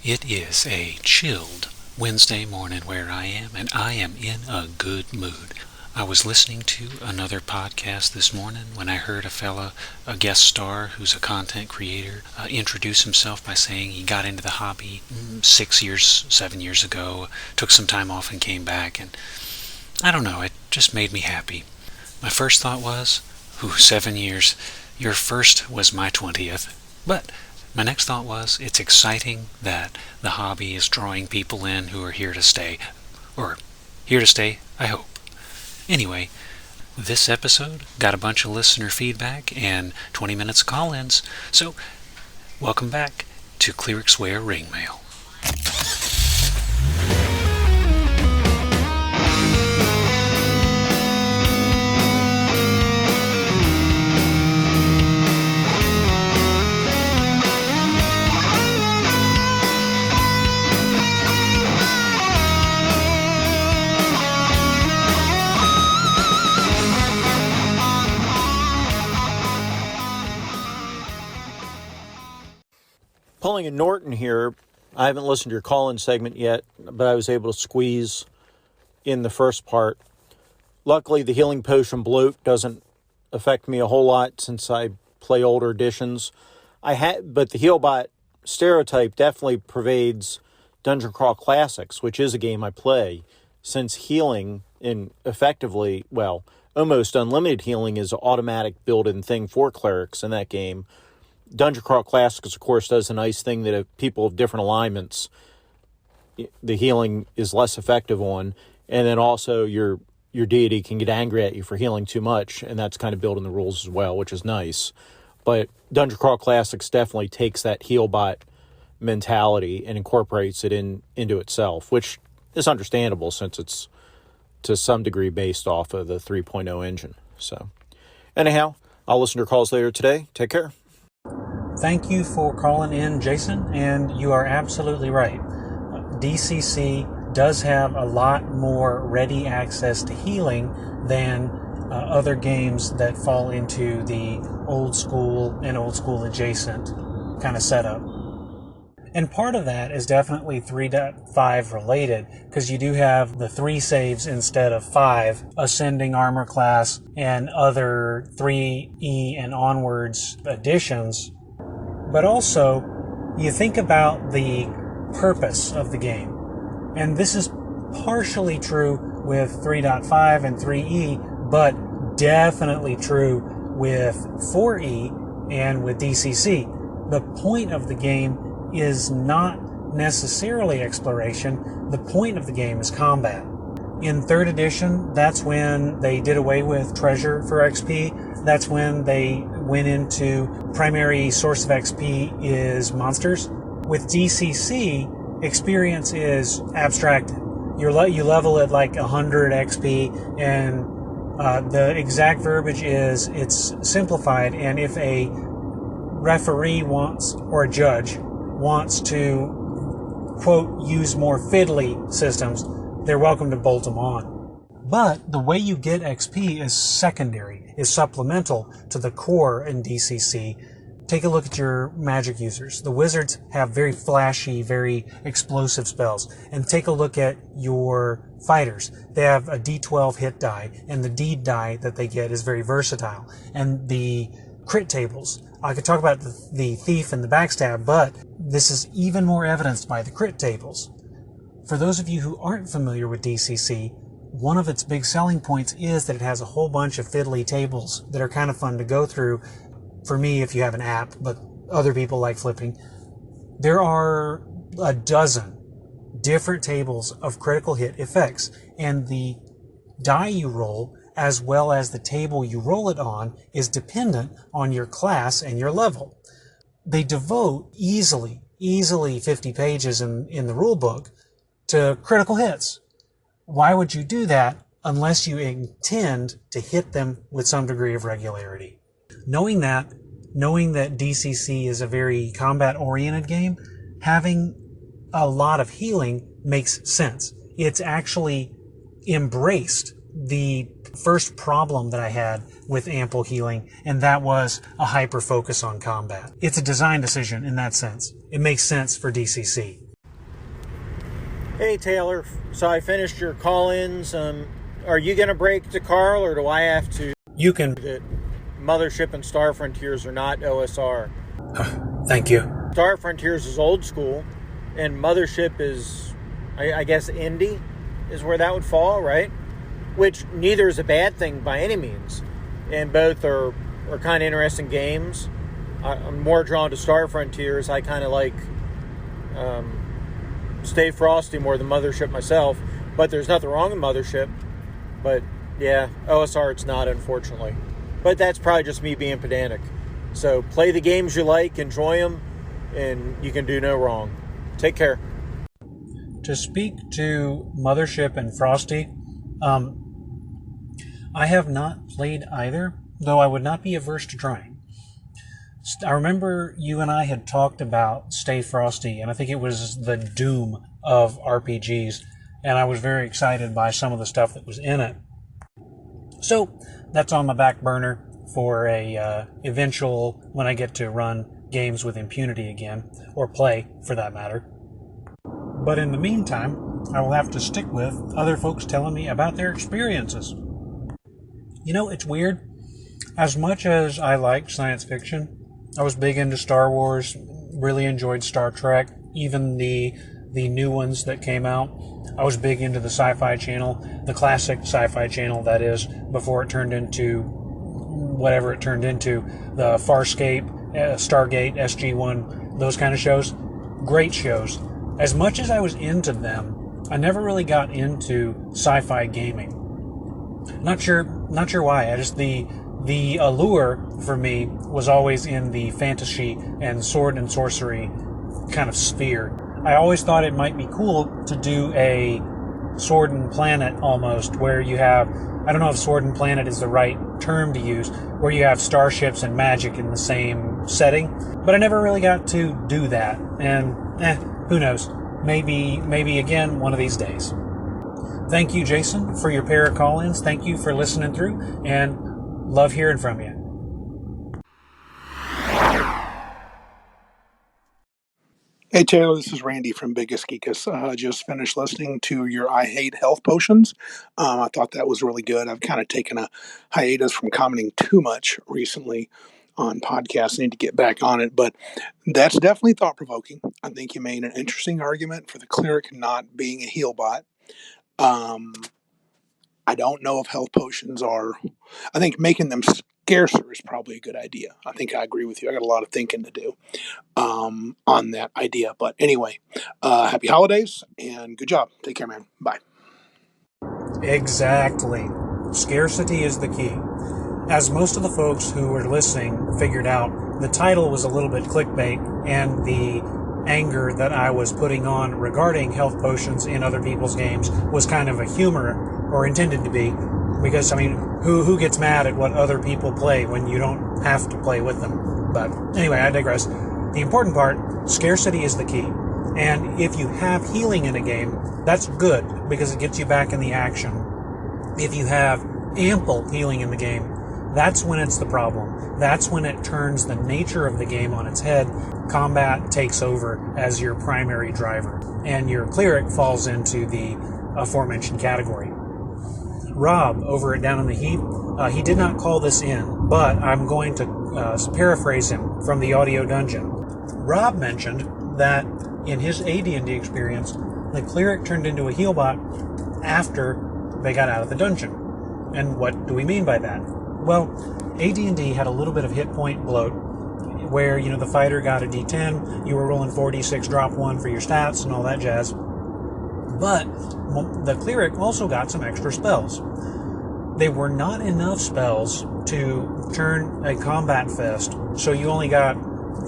It is a chilled Wednesday morning where I am, and I am in a good mood. I was listening to another podcast this morning when I heard a guest star who's a content creator, introduce himself by saying he got into the hobby 7 years ago, took some time off and came back, and I don't know, it just made me happy. My first thought was, 7 years, your first was my 20th, but my next thought was, it's exciting that the hobby is drawing people in who are here to stay. Or, here to stay, I hope. Anyway, this episode got a bunch of listener feedback and 20 minutes of call-ins, so welcome back to Cleric's Way of Ring Mail. Pulling a Norton here. I haven't listened to your call-in segment yet, but I was able to squeeze in the first part. Luckily, the healing potion Bloat doesn't affect me a whole lot since I play older editions. But the Healbot stereotype definitely pervades Dungeon Crawl Classics, which is a game I play, since healing effectively, almost unlimited healing is an automatic built-in thing for clerics in that game. Dungeon Crawl Classics, of course, does a nice thing that if people of different alignments, the healing is less effective on, and then also your deity can get angry at you for healing too much, and that's kind of built in the rules as well, which is nice. But Dungeon Crawl Classics definitely takes that Healbot mentality and incorporates it into itself, which is understandable since it's to some degree based off of the 3.0 engine. So, anyhow, I'll listen to your calls later today. Take care. Thank you for calling in, Jason, and you are absolutely right. DCC does have a lot more ready access to healing than other games that fall into the old school and old school adjacent kind of setup. And part of that is definitely 3.5 related, because you do have the 3 saves instead of 5, ascending armor class, and other 3E and onwards additions. But also, you think about the purpose of the game. And this is partially true with 3.5 and 3E, but definitely true with 4E and with DCC. The point of the game is not necessarily exploration. The point of the game is combat. In 3rd edition, that's when they did away with treasure for XP. That's when they went into primary source of XP is monsters. With DCC, experience is abstracted. You level at like 100 XP, and the exact verbiage is it's simplified. And if a referee or a judge wants to, quote, use more fiddly systems, they're welcome to bolt them on. But the way you get XP is secondary, is supplemental to the core in DCC. Take a look at your magic users. The wizards have very flashy, very explosive spells. And take a look at your fighters. They have a D12 hit die, and the D die that they get is very versatile. And the crit tables, I could talk about the thief and the backstab, but this is even more evidenced by the crit tables. For those of you who aren't familiar with DCC, one of its big selling points is that it has a whole bunch of fiddly tables that are kind of fun to go through. For me, if you have an app, but other people like flipping. There are a dozen different tables of critical hit effects, and the die you roll, as well as the table you roll it on, is dependent on your class and your level. They devote easily 50 pages in the rule book to critical hits. Why would you do that unless you intend to hit them with some degree of regularity? Knowing that DCC is a very combat-oriented game, having a lot of healing makes sense. It's actually embraced the first problem that I had with ample healing, and that was a hyper-focus on combat. It's a design decision in that sense. It makes sense for DCC. Hey, Taylor. So I finished your call-ins. Are you going to break to Karl, or do I have to? You can. That Mothership and Star Frontiers are not OSR. Thank you. Star Frontiers is old school, and Mothership is, I guess, indie is where that would fall, right? Which neither is a bad thing by any means. And both are kind of interesting games. I'm more drawn to Star Frontiers. I kind of like Stay Frosty more than Mothership myself. But there's nothing wrong with Mothership. But yeah, OSR it's not, unfortunately. But that's probably just me being pedantic. So play the games you like, enjoy them, and you can do no wrong. Take care. To speak to Mothership and Frosty, I have not played either, though I would not be averse to trying. I remember you and I had talked about Stay Frosty, and I think it was the doom of RPGs, and I was very excited by some of the stuff that was in it. So that's on my back burner for a eventual, when I get to run games with impunity again, or play for that matter. But in the meantime, I will have to stick with other folks telling me about their experiences. You know, it's weird. As much as I liked science fiction, I was big into Star Wars, really enjoyed Star Trek, even the new ones that came out. I was big into the Sci Fi channel, the classic Sci Fi channel, that is, before it turned into whatever it turned into, the Farscape, Stargate, SG-1, those kind of shows. Great shows. As much as I was into them, I never really got into sci-fi gaming. Not sure why. I just the allure for me was always in the fantasy and sword and sorcery kind of sphere. I always thought it might be cool to do a Sword and Planet almost, where you have, I don't know if Sword and Planet is the right term to use, where you have starships and magic in the same setting, but I never really got to do that, and who knows, maybe again one of these days. Thank you, Jason, for your pair of call-ins. Thank you for listening through, and love hearing from you. Hey Taylor, this is Randy from Biggus, Geekus. Just finished listening to your I Hate Health Potions. I thought that was really good. I've kind of taken a hiatus from commenting too much recently on podcasts. I need to get back on it, but that's definitely thought-provoking. I think you made an interesting argument for the Cleric not being a heal bot. I don't know if health potions are... I think making them scarcer is probably a good idea. I think I agree with you. I got a lot of thinking to do on that idea. But anyway, happy holidays and good job. Take care, man. Bye. Exactly. Scarcity is the key. As most of the folks who were listening figured out, the title was a little bit clickbait, and the anger that I was putting on regarding health potions in other people's games was kind of a humor, or intended to be, because, I mean, who gets mad at what other people play when you don't have to play with them? But anyway, I digress. The important part, scarcity is the key. And if you have healing in a game, that's good, because it gets you back in the action. If you have ample healing in the game, that's when it's the problem. That's when it turns the nature of the game on its head. Combat takes over as your primary driver, and your Cleric falls into the aforementioned category. Rob, over at Down in the Heap, he did not call this in, but I'm going to paraphrase him from the audio dungeon. Rob mentioned that in his AD&D experience, the Cleric turned into a heal bot after they got out of the dungeon. And what do we mean by that? Well, AD&D had a little bit of hit point bloat, where, you know, the fighter got a D10, you were rolling 4d6, drop 1 for your stats and all that jazz. But the Cleric also got some extra spells. They were not enough spells to turn a combat fest, so you only got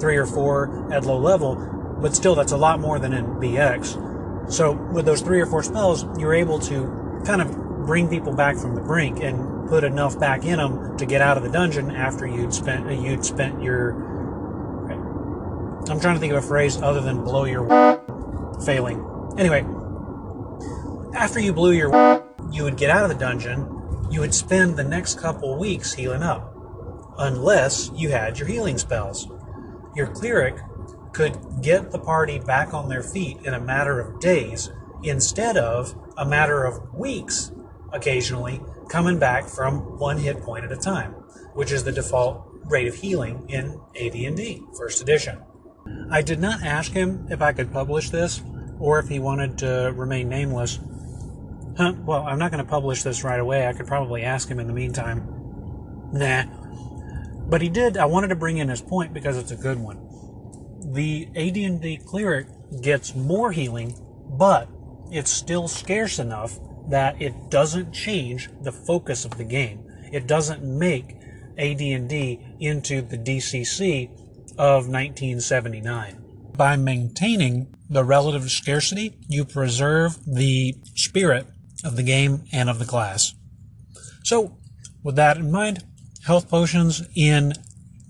3 or 4 at low level, but still that's a lot more than in BX. So with those 3 or 4 spells, you're able to kind of bring people back from the brink and put enough back in them to get out of the dungeon after you'd spent your... I'm trying to think of a phrase other than blow your failing. Anyway, after you blew your you would get out of the dungeon, you would spend the next couple weeks healing up, unless you had your healing spells. Your Cleric could get the party back on their feet in a matter of days instead of a matter of weeks occasionally coming back from 1 hit point at a time, which is the default rate of healing in AD&D, first edition. I did not ask him if I could publish this or if he wanted to remain nameless. Well, I'm not going to publish this right away. I could probably ask him in the meantime. Nah. But he did. I wanted to bring in his point because it's a good one. The AD&D Cleric gets more healing, but it's still scarce enough that it doesn't change the focus of the game. It doesn't make AD&D into the DCC of 1979. By maintaining the relative scarcity, you preserve the spirit of the game and of the class. So, with that in mind, health potions in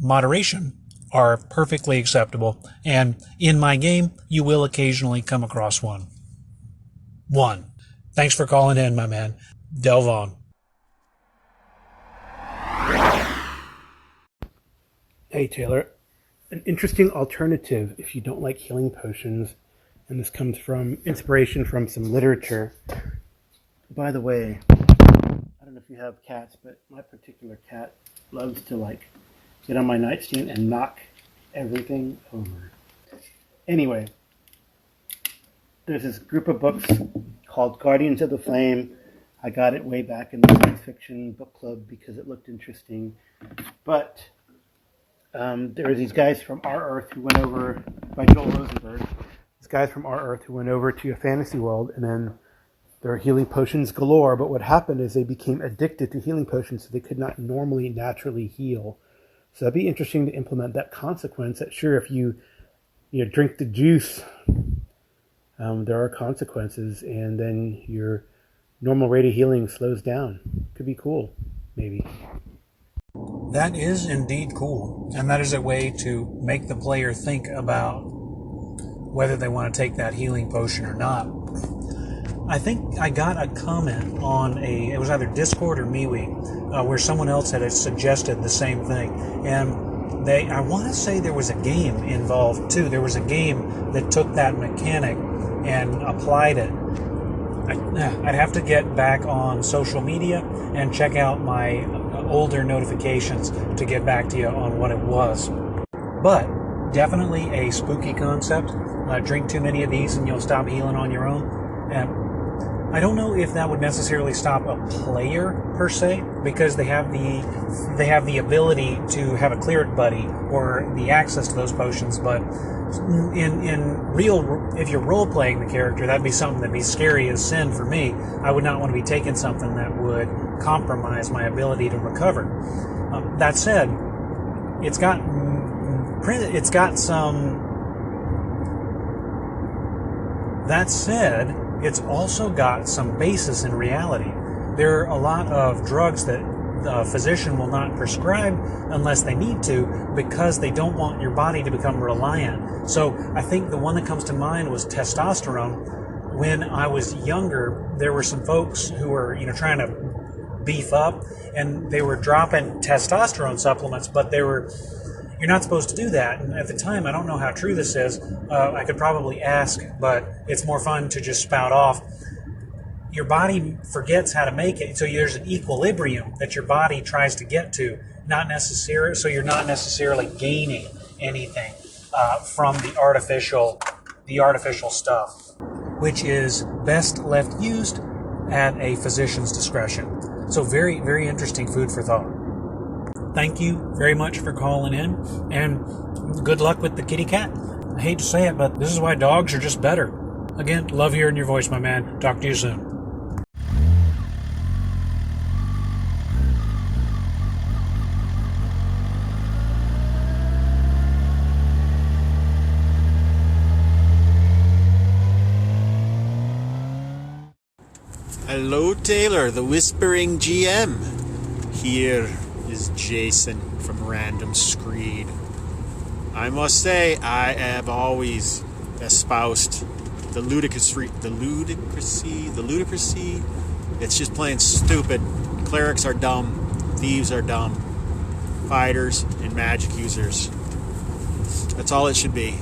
moderation are perfectly acceptable, and in my game, you will occasionally come across one. Thanks for calling in, my man. Delve on. Hey, Taylor. An interesting alternative if you don't like healing potions, and this comes from inspiration from some literature. By the way, I don't know if you have cats, but my particular cat loves to get on my nightstand and knock everything over. Anyway, there's this group of books called Guardians of the Flame. I got it way back in the science fiction book club because it looked interesting. But there were these guys from Our Earth who went over, by Joel Rosenberg, these guys from Our Earth who went over to a fantasy world, and then there are healing potions galore, but what happened is they became addicted to healing potions, so they could not normally, naturally heal. So that'd be interesting to implement that consequence, that sure, if you drink the juice, there are consequences, and then your normal rate of healing slows down. Could be cool, maybe. That is indeed cool, and that is a way to make the player think about whether they want to take that healing potion or not. I think I got a comment on it was either Discord or MeWe, where someone else had suggested the same thing, and I want to say there was a game involved too. There was a game that took that mechanic and applied it. I'd have to get back on social media and check out my older notifications to get back to you on what it was. But definitely a spooky concept. Drink too many of these and you'll stop healing on your own. And I don't know if that would necessarily stop a player per se, because they have the ability to have a cleric buddy or the access to those potions. But in real, if you're role playing the character, that'd be something that'd be scary as sin for me. I would not want to be taking something that would compromise my ability to recover. That said, it's got some. That said, it's also got some basis in reality. There are a lot of drugs that the physician will not prescribe unless they need to, because they don't want your body to become reliant. So I think the one that comes to mind was testosterone. When I was younger, there were some folks who were trying to beef up, and they were dropping testosterone supplements, but you're not supposed to do that. And at the time, I don't know how true this is. I could probably ask, but it's more fun to just spout off. Your body forgets how to make it, so there's an equilibrium that your body tries to get to, so you're not necessarily gaining anything from the artificial stuff, which is best left used at a physician's discretion. So very, very interesting food for thought. Thank you very much for calling in, and good luck with the kitty cat. I hate to say it, but this is why dogs are just better. Again, love hearing your voice, my man. Talk to you soon. Hello, Taylor, the Whispering GM. Here is Jason from Random Screed. I must say, I have always espoused the ludicrousy. It's just plain stupid. Clerics are dumb. Thieves are dumb. Fighters and magic users. That's all it should be.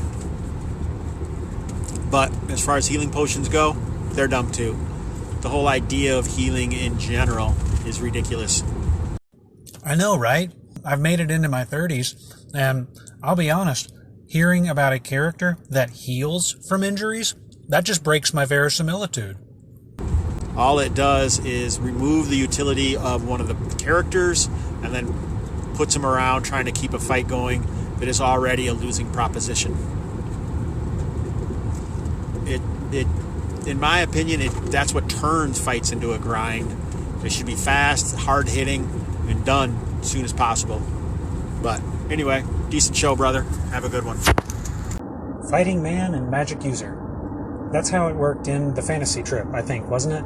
But as far as healing potions go, they're dumb too. The whole idea of healing in general is ridiculous. I know, right? I've made it into my 30s, and I'll be honest, hearing about a character that heals from injuries, that just breaks my verisimilitude. All it does is remove the utility of one of the characters and then puts him around trying to keep a fight going that is already a losing proposition. In my opinion, that's what turns fights into a grind. They should be fast, hard-hitting, and done as soon as possible. But anyway, decent show, brother. Have a good one. Fighting man and magic user. That's how it worked in the fantasy trip, I think, wasn't it?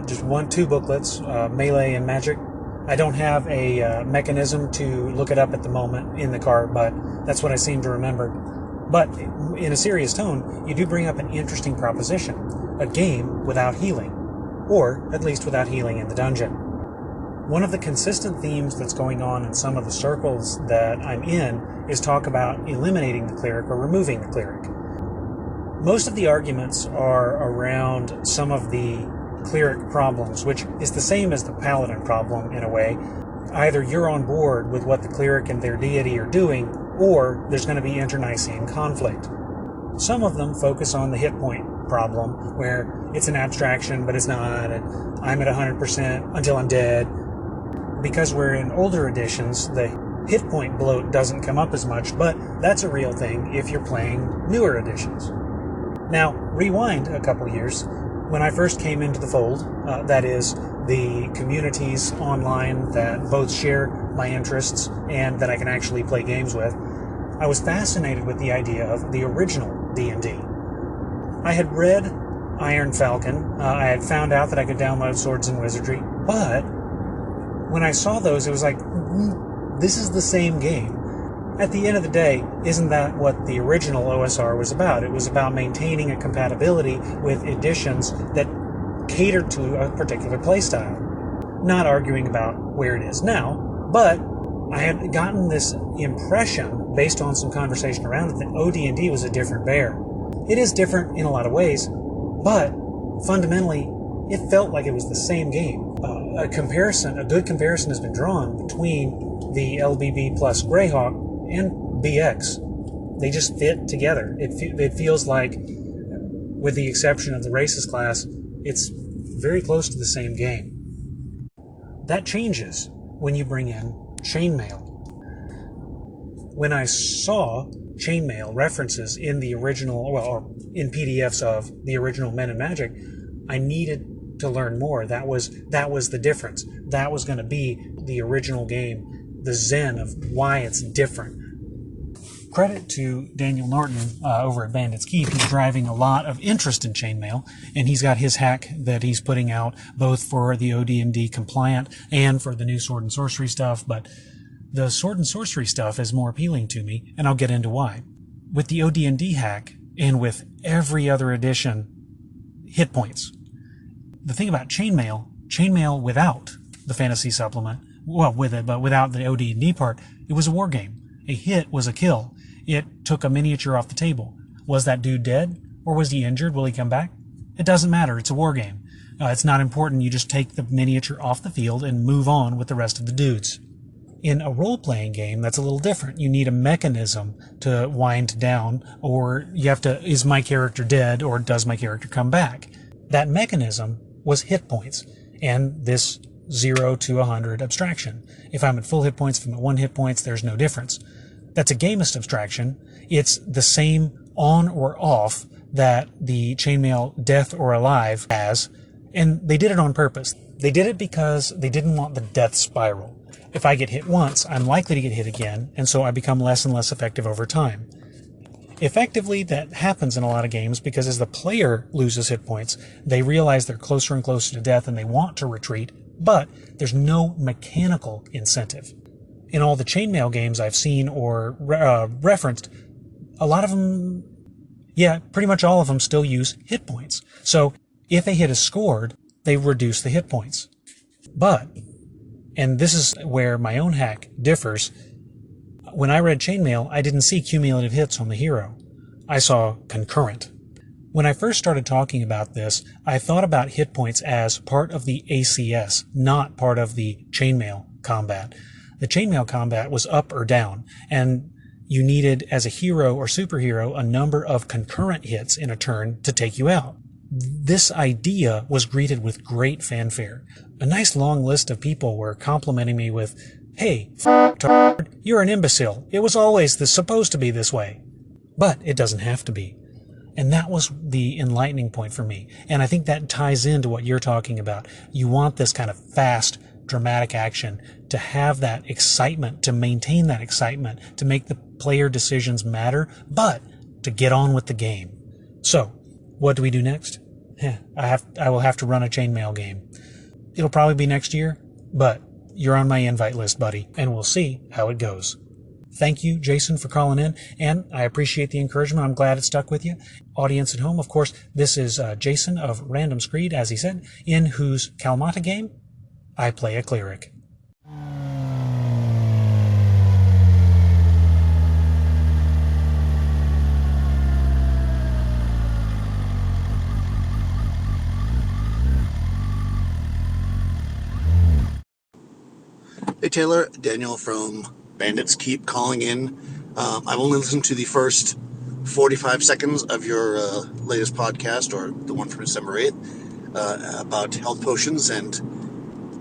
Just two booklets, Melee and Magic. I don't have a mechanism to look it up at the moment in the car, but that's what I seem to remember. But in a serious tone, you do bring up an interesting proposition. A game without healing. Or, at least without healing in the dungeon. One of the consistent themes that's going on in some of the circles that I'm in is talk about eliminating the cleric or removing the cleric. Most of the arguments are around some of the cleric problems, which is the same as the paladin problem in a way. Either you're on board with what the cleric and their deity are doing, or there's going to be internecine conflict. Some of them focus on the hit point problem, where it's an abstraction, but it's not, and I'm at 100% until I'm dead. Because we're in older editions, the hit point bloat doesn't come up as much, but that's a real thing if you're playing newer editions. Now, rewind a couple years. When I first came into the fold, that is, the communities online that both share my interests and that I can actually play games with, I was fascinated with the idea of the original D&D. I had read Iron Falcon, I had found out that I could download Swords and Wizardry, but when I saw those, it was like, this is the same game. At the end of the day, isn't that what the original OSR was about? It was about maintaining a compatibility with editions that catered to a particular playstyle. Not arguing about where it is now, but I had gotten this impression, based on some conversation around it, that OD&D was a different bear. It is different in a lot of ways, but fundamentally, it felt like it was the same game. A good comparison has been drawn between the LBB plus Greyhawk and BX. They just fit together. It feels like, with the exception of the races class, it's very close to the same game. That changes when you bring in chainmail. When I saw chainmail references in the original, or in PDFs of the original Men in Magic, I needed to learn more. That was the difference. That was going to be the original game, the zen of why it's different. Credit to Daniel Norton over at Bandit's Keep. He's driving a lot of interest in chainmail, and he's got his hack that he's putting out both for the OD&D compliant and for the new Sword and Sorcery stuff, but the Sword and Sorcery stuff is more appealing to me, and I'll get into why. With the OD&D hack, and with every other edition, hit points. The thing about chainmail without the fantasy supplement, well, with it, but without the OD&D part, it was a war game. A hit was a kill. It took a miniature off the table. Was that dude dead? Or was he injured? Will he come back? It doesn't matter. It's a war game. It's not important. You just take the miniature off the field and move on with the rest of the dudes. In a role-playing game, that's a little different. You need a mechanism to wind down, or you have to, is my character dead, or does my character come back? That mechanism was hit points, and this 0 to 100 abstraction. If I'm at full hit points, if I'm at 1 hit points, there's no difference. That's a gamist abstraction. It's the same on or off that the chainmail death or alive has, and they did it on purpose. They did it because they didn't want the death spiral. If I get hit once, I'm likely to get hit again, and so I become less and less effective over time. Effectively, that happens in a lot of games because as the player loses hit points, they realize they're closer and closer to death and they want to retreat, but there's no mechanical incentive. In all the chainmail games I've seen or referenced, a lot of them, pretty much all of them still use hit points. So if a hit is scored, they reduce the hit points. But, and this is where my own hack differs, when I read chainmail, I didn't see cumulative hits on the hero. I saw concurrent. When I first started talking about this, I thought about hit points as part of the ACS, not part of the chainmail combat. The chainmail combat was up or down, and you needed, as a hero or superhero, a number of concurrent hits in a turn to take you out. This idea was greeted with great fanfare. A nice long list of people were complimenting me with, "Hey, you're an imbecile. It was always supposed to be this way." But it doesn't have to be. And that was the enlightening point for me. And I think that ties into what you're talking about. You want this kind of fast, dramatic action to have that excitement, to maintain that excitement, to make the player decisions matter, but to get on with the game. So, what do we do next? I will have to run a chainmail game. It'll probably be next year, but you're on my invite list, buddy, and we'll see how it goes. Thank you, Jason, for calling in, and I appreciate the encouragement. I'm glad it stuck with you. Audience at home, of course, this is Jason of Random Screed, as he said, in whose Kalmata game I play a cleric. Hey Taylor, Daniel from Bandits, keep calling in. I've only listened to the first 45 seconds of your latest podcast, or the one from December 8th, about health potions, and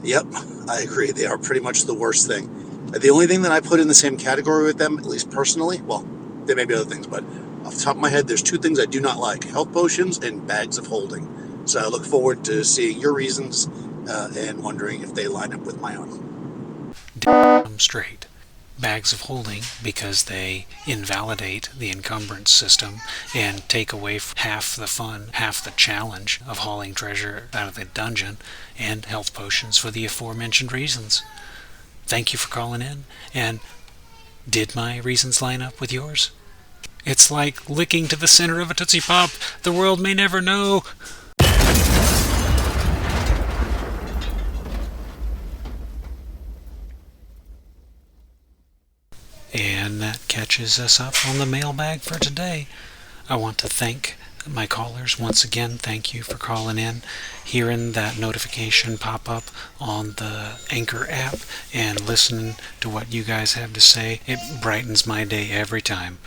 yep, I agree, they are pretty much the worst thing. The only thing that I put in the same category with them, at least personally, well, there may be other things, but off the top of my head, there's two things I do not like: health potions and bags of holding. So I look forward to seeing your reasons and wondering if they line up with my own. Damn straight. Bags of holding, because they invalidate the encumbrance system and take away half the fun, half the challenge of hauling treasure out of the dungeon, and health potions for the aforementioned reasons. Thank you for calling in, and did my reasons line up with yours? It's like licking to the center of a Tootsie Pop. The world may never know. And that catches us up on the mailbag for today. I want to thank my callers once again. Thank you for calling in, hearing that notification pop up on the Anchor app, and listening to what you guys have to say. It brightens my day every time.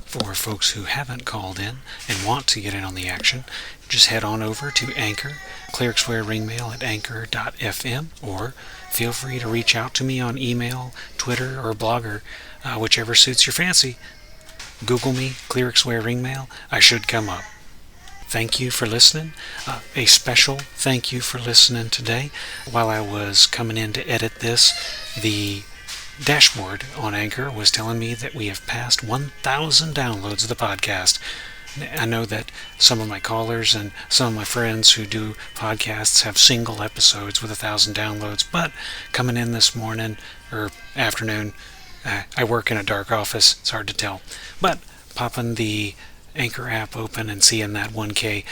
For folks who haven't called in and want to get in on the action, just head on over to Anchor, Clerics Wear Ringmail at anchor.fm, or feel free to reach out to me on email, Twitter, or Blogger, whichever suits your fancy. Google me, Clerics Wear Ringmail. I should come up. Thank you for listening. A special thank you for listening today. While I was coming in to edit this, the dashboard on Anchor was telling me that we have passed 1,000 downloads of the podcast. I know that some of my callers and some of my friends who do podcasts have single episodes with 1,000 downloads, but coming in this morning or afternoon, I work in a dark office, it's hard to tell, but popping the Anchor app open and seeing that 1K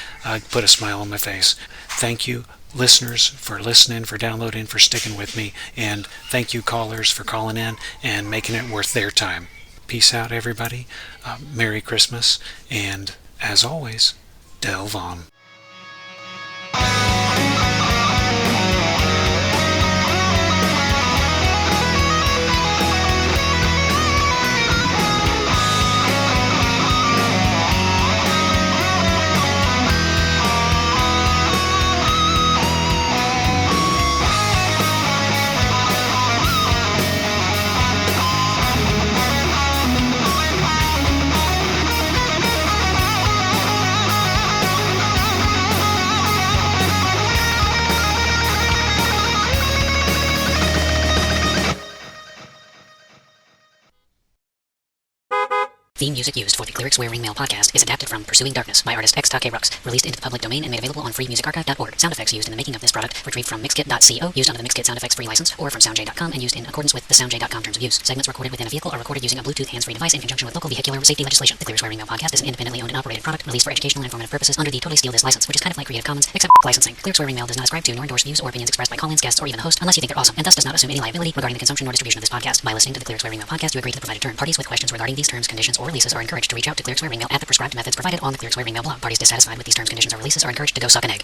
put a smile on my face. Thank you, listeners, for listening, for downloading, for sticking with me, and thank you, callers, for calling in and making it worth their time. Peace out, everybody. Merry Christmas, and as always, delve on. Theme music used for the Clerics Wear Ringmail podcast is adapted from Pursuing Darkness by artist X. Rux, released into the public domain and made available on freemusicarchive.org. Sound effects used in the making of this product retrieved from mixkit.co, used under the Mixkit sound effects free license, or from soundj.com and used in accordance with the soundj.com terms of use. Segments recorded within a vehicle are recorded using a Bluetooth hands-free device in conjunction with local vehicular safety legislation. The Clerics Wear Ringmail podcast is an independently owned and operated product released for educational and informative purposes under the Totally Steal This license, which is kind of like Creative Commons, except licensing. Clerics Wear Ringmail does not ascribe to nor endorse views or opinions expressed by call-ins, guests, or even the host, unless you think they're awesome, and thus does not assume any liability regarding the consumption or distribution of this podcast. By listening to the Clerics Wear Ringmail podcast, you agree to the provided term. Parties with questions regarding these terms, conditions, or or releases are encouraged to reach out to Cleric's Wearing Mail at the prescribed methods provided on the Cleric's Wearing Mail blog. Parties dissatisfied with these terms, conditions, or releases are encouraged to go suck an egg.